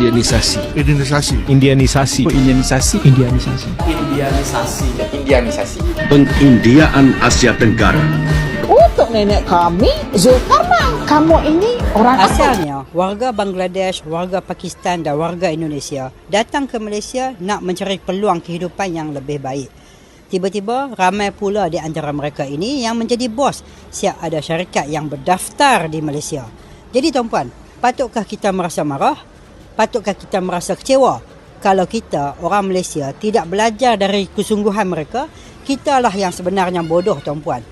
Indianisasi. Indianisasi. Indianisasi. Indianisasi. Indianisasi. Indianisasi. Indianisasi. Pengindiaan Asia Tenggara. Untuk nenek kami, Zulkarnain, kamu ini orang asalnya warga Bangladesh, warga Pakistan dan warga Indonesia datang ke Malaysia nak mencari peluang kehidupan yang lebih baik. Tiba-tiba ramai pula di antara mereka ini yang menjadi bos siap ada syarikat yang berdaftar di Malaysia. Jadi tuan-puan, patutkah kita merasa marah? Patutkah kita merasa kecewa? Kalau kita, orang Malaysia, tidak belajar dari kesungguhan mereka, kitalah yang sebenarnya bodoh tuan-puan.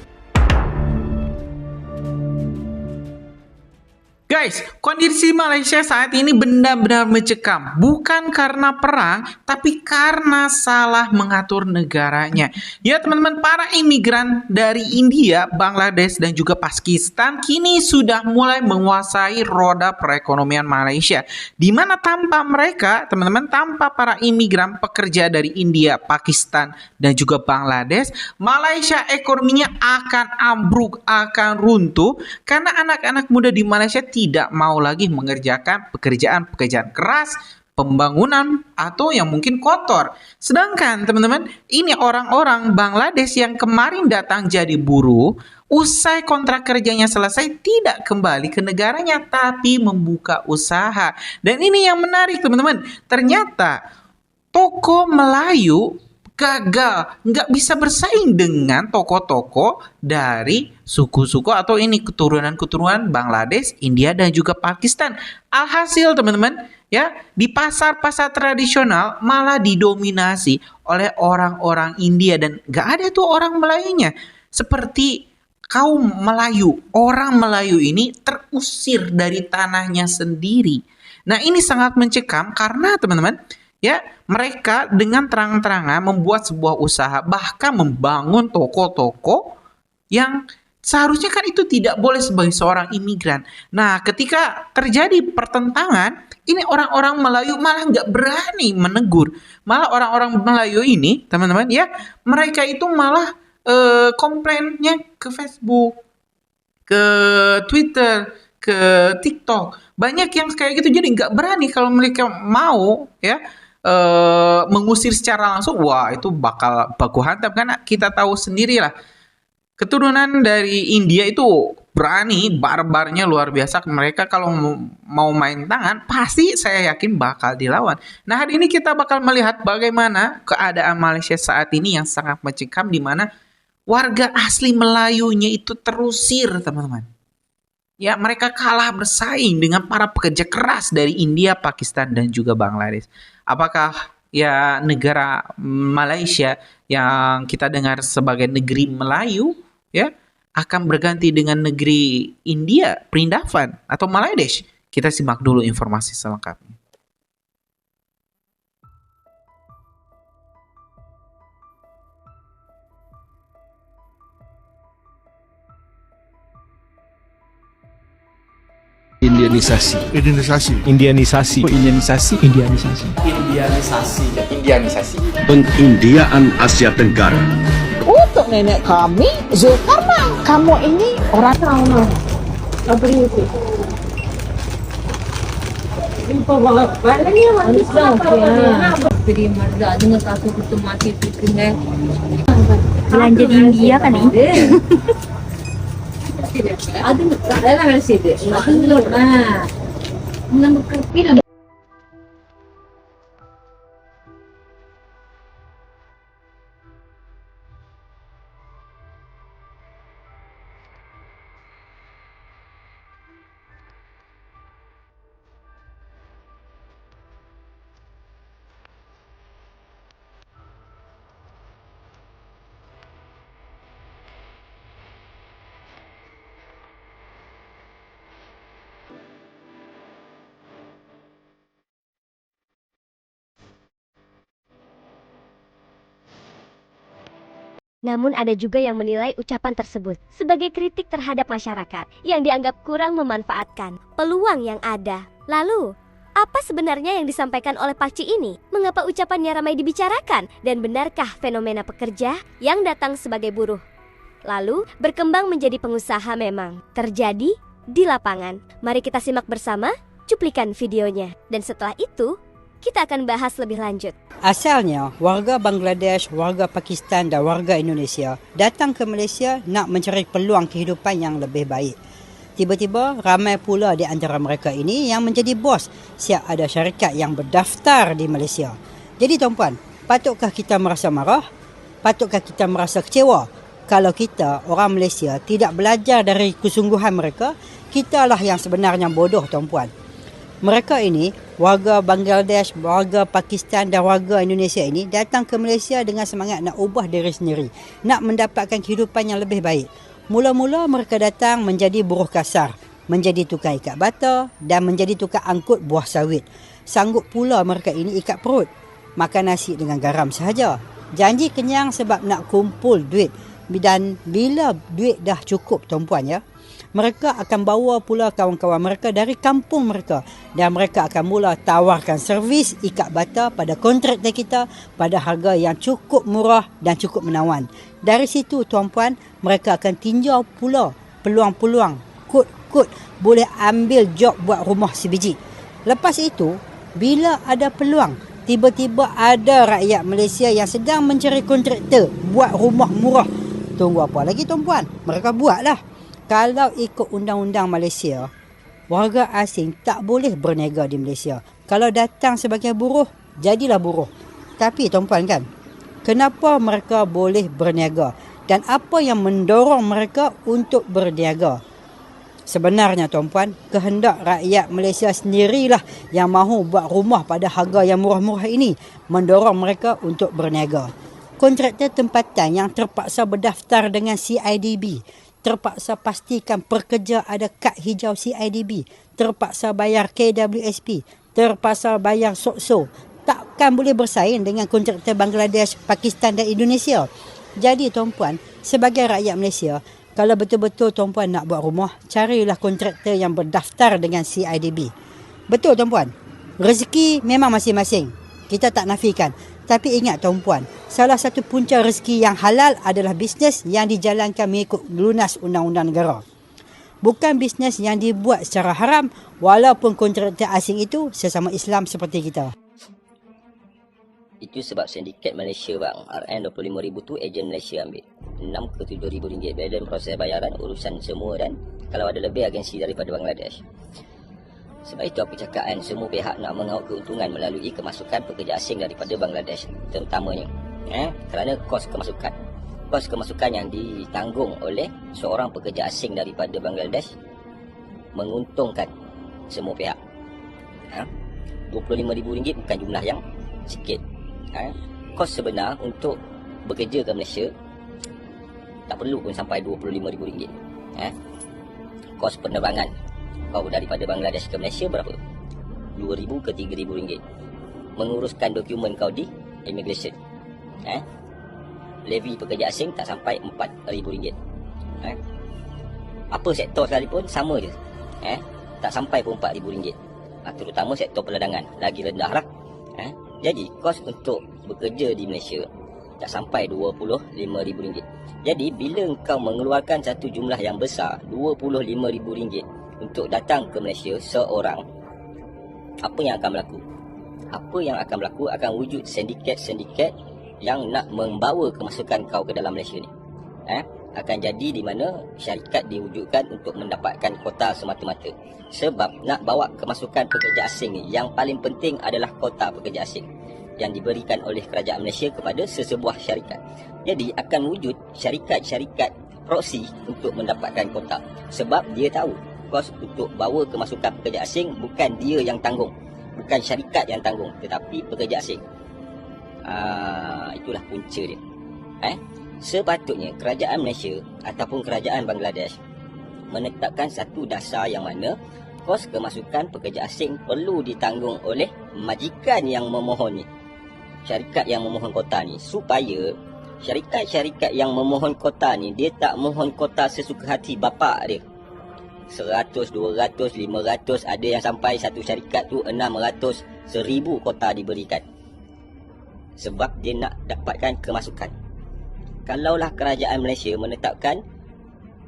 Guys, kondisi Malaysia saat ini benar-benar mencekam. Bukan karena perang, tapi karena salah mengatur negaranya. Ya teman-teman, para imigran dari India, Bangladesh, dan juga Pakistan kini sudah mulai menguasai roda perekonomian Malaysia. Di mana tanpa mereka, teman-teman, tanpa para imigran pekerja dari India, Pakistan, dan juga Bangladesh, Malaysia ekonominya akan ambruk, akan runtuh, karena anak-anak muda di Malaysia tidak mau lagi mengerjakan pekerjaan-pekerjaan keras, pembangunan, atau yang mungkin kotor. Sedangkan teman-teman, ini orang-orang Bangladesh yang kemarin datang jadi buruh, usai kontrak kerjanya selesai tidak kembali ke negaranya, tapi membuka usaha. Dan ini yang menarik teman-teman, ternyata toko Melayu gagal, nggak bisa bersaing dengan toko-toko dari suku-suku atau ini keturunan-keturunan Bangladesh, India, dan juga Pakistan. Alhasil teman-teman, ya di pasar-pasar tradisional malah didominasi oleh orang-orang India dan nggak ada tuh orang Melayunya. Seperti kaum Melayu, orang Melayu ini terusir dari tanahnya sendiri. Nah ini sangat mencekam karena teman-teman, ya, mereka dengan terang-terangan membuat sebuah usaha, bahkan membangun toko-toko yang seharusnya kan itu tidak boleh sebagai seorang imigran. Nah, ketika terjadi pertentangan, ini orang-orang Melayu malah nggak berani menegur. Malah orang-orang Melayu ini, teman-teman, ya, mereka itu malah komplainnya ke Facebook, ke Twitter, ke TikTok. Banyak yang kayak gitu, jadi nggak berani kalau mereka mau, ya, mengusir secara langsung, wah itu bakal baku hantam. Karena kita tahu sendirilah keturunan dari India itu berani, barbarnya luar biasa. Mereka kalau mau main tangan pasti saya yakin bakal dilawan. Nah hari ini kita bakal melihat bagaimana keadaan Malaysia saat ini yang sangat mencekam, di mana warga asli Melayunya itu terusir teman-teman. Ya, mereka kalah bersaing dengan para pekerja keras dari India, Pakistan, dan juga Bangladesh. Apakah ya negara Malaysia yang kita dengar sebagai negeri Melayu, ya, akan berganti dengan negeri India, Perindavan, atau Bangladesh? Kita simak dulu informasi selengkapnya. Indianisasi. Indianisasi. Indianisasi. Indianisasi. Indianisasi. Indianisasi. Indianisasi. Pengindiaan Asia Tenggara. untuk nenek kami, Zulkarnain, kamu ini orang trauma. Apa itu? Belanja di India kan ini? Namun ada juga yang menilai ucapan tersebut sebagai kritik terhadap masyarakat yang dianggap kurang memanfaatkan peluang yang ada. Lalu, apa sebenarnya yang disampaikan oleh Pakcik ini? Mengapa ucapannya ramai dibicarakan? Dan benarkah fenomena pekerja yang datang sebagai buruh lalu berkembang menjadi pengusaha memang terjadi di lapangan? Mari kita simak bersama cuplikan videonya. Dan setelah itu, kita akan bahas lebih lanjut. Asalnya, warga Bangladesh, warga Pakistan dan warga Indonesia datang ke Malaysia nak mencari peluang kehidupan yang lebih baik. Tiba-tiba, ramai pula di antara mereka ini yang menjadi bos siap ada syarikat yang berdaftar di Malaysia. Jadi tuan-puan, patutkah kita merasa marah? Patutkah kita merasa kecewa? Kalau kita, orang Malaysia, tidak belajar dari kesungguhan mereka, kitalah yang sebenarnya bodoh tuan-puan. Mereka ini, warga Bangladesh, warga Pakistan dan warga Indonesia ini datang ke Malaysia dengan semangat nak ubah diri sendiri, nak mendapatkan kehidupan yang lebih baik. Mula-mula mereka datang menjadi buruh kasar, menjadi tukang ikat bata dan menjadi tukang angkut buah sawit. Sanggup pula mereka ini ikat perut, makan nasi dengan garam sahaja. Janji kenyang sebab nak kumpul duit, dan bila duit dah cukup tuan-puan ya, mereka akan bawa pula kawan-kawan mereka dari kampung mereka dan mereka akan mula tawarkan servis ikat bata pada kontraktor kita pada harga yang cukup murah dan cukup menawan. Dari situ tuan-puan, mereka akan tinjau pula peluang-peluang, kod boleh ambil job buat rumah sebiji. Lepas itu, bila ada peluang, tiba-tiba ada rakyat Malaysia yang sedang mencari kontraktor buat rumah murah. Tunggu apa lagi tuan-puan? Mereka buatlah. Kalau ikut undang-undang Malaysia, warga asing tak boleh berniaga di Malaysia. Kalau datang sebagai buruh, jadilah buruh. Tapi tuan-puan kan, kenapa mereka boleh berniaga? Dan apa yang mendorong mereka untuk berniaga? Sebenarnya tuan-puan, kehendak rakyat Malaysia sendirilah yang mahu buat rumah pada harga yang murah-murah ini, mendorong mereka untuk berniaga. Kontraktor tempatan yang terpaksa berdaftar dengan CIDB, terpaksa pastikan pekerja ada kad hijau CIDB, terpaksa bayar KWSP, terpaksa bayar SOCSO, takkan boleh bersaing dengan kontraktor Bangladesh, Pakistan dan Indonesia. Jadi tuan-puan, sebagai rakyat Malaysia, kalau betul-betul tuan-puan nak buat rumah, carilah kontraktor yang berdaftar dengan CIDB. Betul tuan-puan, rezeki memang masing-masing, kita tak nafikan. Tapi ingat tuan-puan, salah satu punca rezeki yang halal adalah bisnes yang dijalankan mengikut lunas undang-undang negara. Bukan bisnes yang dibuat secara haram walaupun kontraktor asing itu sesama Islam seperti kita. Itu sebab sindiket Malaysia bang, RM25,000 tu ejen Malaysia ambil 6 ke 7,000 ringgit dalam proses bayaran, urusan semua, dan kalau ada lebih agensi daripada Bangladesh. Sebab itu aku cakap kan, semua pihak nak mengaut keuntungan melalui kemasukan pekerja asing daripada Bangladesh terutamanya. Kerana kos kemasukan yang ditanggung oleh seorang pekerja asing daripada Bangladesh menguntungkan semua pihak. RM25,000 bukan jumlah yang sikit. Kos sebenar untuk bekerja ke Malaysia tak perlu pun sampai RM25,000. Kos penerbangan kau daripada Bangladesh ke Malaysia berapa? RM2,000 ke RM3,000. Menguruskan dokumen kau di immigration, levy pekerja asing tak sampai RM4,000. Apa sektor sekalipun sama je, tak sampai pun RM4,000. Terutama sektor perdagangan lagi rendah lah. Jadi kos untuk bekerja di Malaysia tak sampai RM25,000. Jadi bila kau mengeluarkan satu jumlah yang besar, RM25,000 untuk datang ke Malaysia seorang, apa yang akan berlaku? Apa yang akan berlaku akan wujud sindiket-sindiket yang nak membawa kemasukan kau ke dalam Malaysia ni. Akan jadi di mana syarikat diwujudkan untuk mendapatkan kota semata-mata. Sebab nak bawa kemasukan pekerja asing ni, yang paling penting adalah kota pekerja asing yang diberikan oleh kerajaan Malaysia kepada sesebuah syarikat. Jadi akan wujud syarikat-syarikat proksi untuk mendapatkan kota. Sebab dia tahu kos untuk bawa kemasukan pekerja asing bukan dia yang tanggung, bukan syarikat yang tanggung, tetapi pekerja asing. Itulah punca dia. Sepatutnya kerajaan Malaysia ataupun kerajaan Bangladesh menetapkan satu dasar yang mana kos kemasukan pekerja asing perlu ditanggung oleh majikan yang memohon ni, syarikat yang memohon kota ni, supaya syarikat-syarikat yang memohon kota ni dia tak mohon kota sesuka hati bapak dia. 100, 200, 500, ada yang sampai satu syarikat tu 600, 1000 kota diberikan. Sebab dia nak dapatkan kemasukan. Kalaulah kerajaan Malaysia menetapkan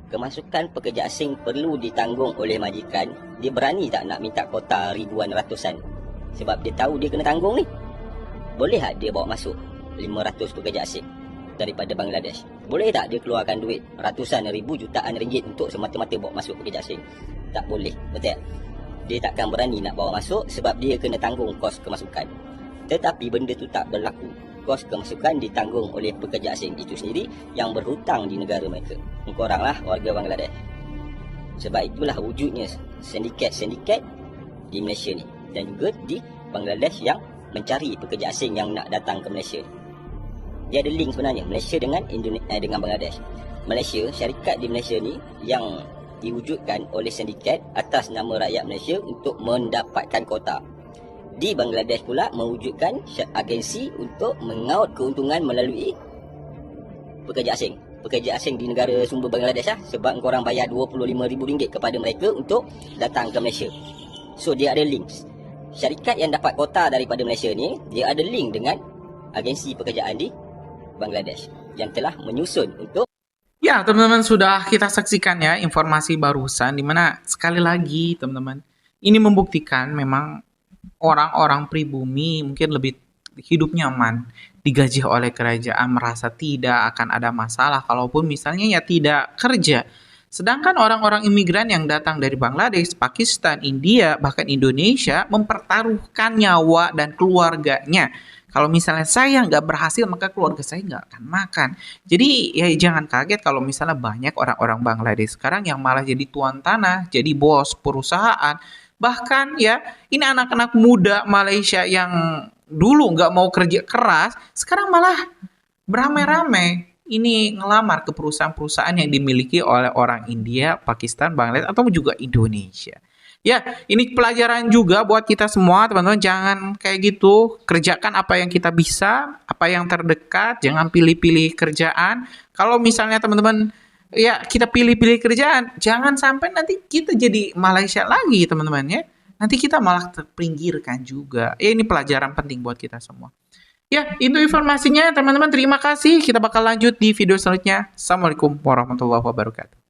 kemasukan pekerja asing perlu ditanggung oleh majikan, dia berani tak nak minta kota ribuan ratusan? Sebab dia tahu dia kena tanggung ni. Boleh tak dia bawa masuk 500 pekerja asing daripada Bangladesh? Boleh tak dia keluarkan duit ratusan ribu jutaan ringgit untuk semata-mata bawa masuk pekerja asing? Tak boleh, betul tak? Dia takkan berani nak bawa masuk sebab dia kena tanggung kos kemasukan. Tetapi benda tu tak berlaku. Kos kemasukan ditanggung oleh pekerja asing itu sendiri yang berhutang di negara mereka. Koranglah warga Bangladesh. Sebab itulah wujudnya sindiket-sindiket di Malaysia ni dan juga di Bangladesh yang mencari pekerja asing yang nak datang ke Malaysia. Dia ada link sebenarnya Malaysia dengan dengan Bangladesh. Malaysia, syarikat di Malaysia ni yang diwujudkan oleh sindiket atas nama rakyat Malaysia untuk mendapatkan kota. Di Bangladesh pula mewujudkan agensi untuk mengaut keuntungan melalui pekerja asing. Pekerja asing di negara sumber Bangladesh sebab korang bayar RM25,000 kepada mereka untuk datang ke Malaysia. So dia ada link. Syarikat yang dapat kota daripada Malaysia ni, dia ada link dengan agensi pekerjaan di Bangladesh yang telah menyusun untuk. Ya, teman-teman, sudah kita saksikan ya informasi barusan, di mana sekali lagi teman-teman, ini membuktikan memang orang-orang pribumi mungkin lebih hidup nyaman, digaji oleh kerajaan, merasa tidak akan ada masalah kalaupun misalnya ya tidak kerja. Sedangkan orang-orang imigran yang datang dari Bangladesh, Pakistan, India, bahkan Indonesia mempertaruhkan nyawa dan keluarganya. Kalau misalnya saya nggak berhasil, maka keluarga saya nggak akan makan. Jadi ya jangan kaget kalau misalnya banyak orang-orang Bangladesh sekarang yang malah jadi tuan tanah, jadi bos perusahaan. Bahkan ya, ini anak-anak muda Malaysia yang dulu nggak mau kerja keras, sekarang malah beramai-ramai ini ngelamar ke perusahaan-perusahaan yang dimiliki oleh orang India, Pakistan, Bangladesh, atau juga Indonesia. Ya, ini pelajaran juga buat kita semua, teman-teman. Jangan kayak gitu. Kerjakan apa yang kita bisa, apa yang terdekat. Jangan pilih-pilih kerjaan. Kalau misalnya teman-teman, ya kita pilih-pilih kerjaan, jangan sampai nanti kita jadi Malaysia lagi, teman-teman ya. Nanti kita malah terpinggirkan juga. Ya, ini pelajaran penting buat kita semua. Ya, itu informasinya, teman-teman. Terima kasih. Kita bakal lanjut di video selanjutnya. Assalamualaikum warahmatullahi wabarakatuh.